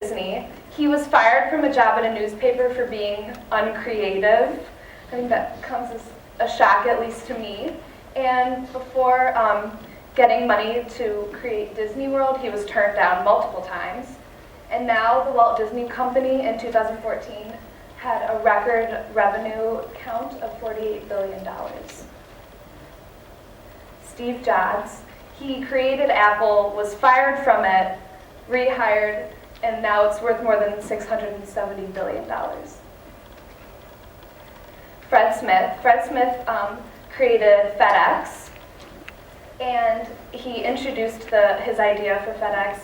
Disney. He was fired from a job at a newspaper for being uncreative. I think that comes as a shock, at least to me. And before getting money to create Disney World, he was turned down multiple times. And now the Walt Disney Company in 2014 had a record revenue count of $48 billion. Steve Jobs, he created Apple, was fired from it, rehired, and now it's worth more than $670 billion. Fred Smith created FedEx, and he introduced his idea for FedEx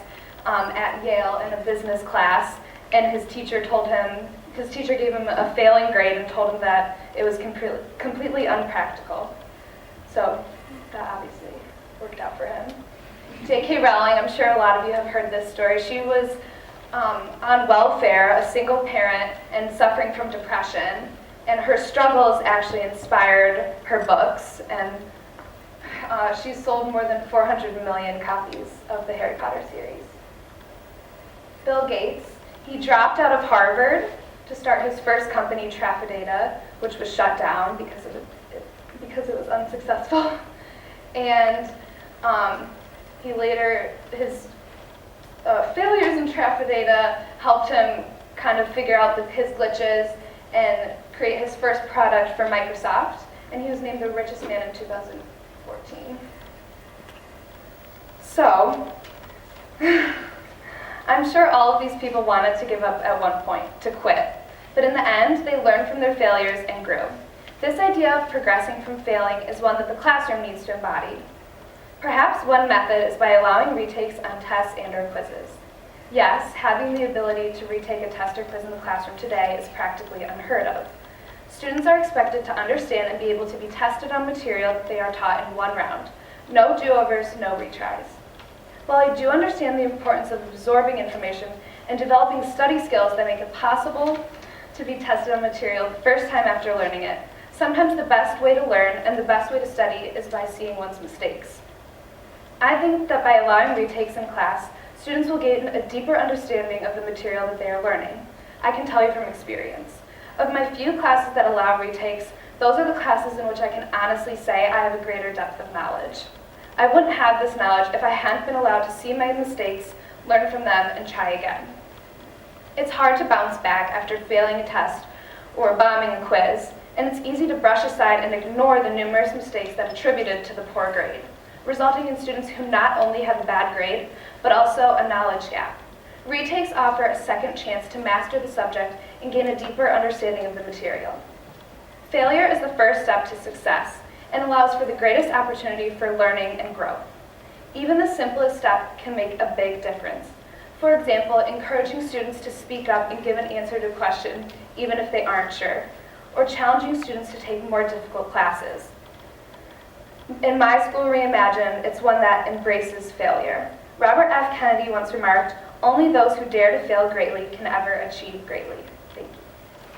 at Yale in a business class, and his teacher gave him a failing grade and told him that it was completely unpractical. So that obviously worked out for him. J.K. Rowling, I'm sure a lot of you have heard this story. She was on welfare, a single parent, and suffering from depression. And her struggles actually inspired her books. And she sold more than 400 million copies of the Harry Potter series. Bill Gates, he dropped out of Harvard to start his first company, Trafidata, which was shut down because it was unsuccessful. And his failures in Trafidata helped him kind of figure out his glitches and create his first product for Microsoft. And he was named the richest man in 2014. So, I'm sure all of these people wanted to give up at one point, to quit. But in the end, they learned from their failures and grew. This idea of progressing from failing is one that the classroom needs to embody. Perhaps one method is by allowing retakes on tests and/or quizzes. Yes, having the ability to retake a test or quiz in the classroom today is practically unheard of. Students are expected to understand and be able to be tested on material that they are taught in one round. No do-overs, no retries. While I do understand the importance of absorbing information and developing study skills that make it possible to be tested on material the first time after learning it, sometimes the best way to learn and the best way to study is by seeing one's mistakes. I think that by allowing retakes in class, students will gain a deeper understanding of the material that they are learning. I can tell you from experience. Of my few classes that allow retakes, those are the classes in which I can honestly say I have a greater depth of knowledge. I wouldn't have this knowledge if I hadn't been allowed to see my mistakes, learn from them, and try again. It's hard to bounce back after failing a test or bombing a quiz, and it's easy to brush aside and ignore the numerous mistakes that attributed to the poor grade, resulting in students who not only have a bad grade, but also a knowledge gap. Retakes offer a second chance to master the subject and gain a deeper understanding of the material. Failure is the first step to success and allows for the greatest opportunity for learning and growth. Even the simplest step can make a big difference. For example, encouraging students to speak up and give an answer to a question, even if they aren't sure, or challenging students to take more difficult classes. In my school, Reimagine, it's one that embraces failure. Robert F. Kennedy once remarked, "Only those who dare to fail greatly can ever achieve greatly."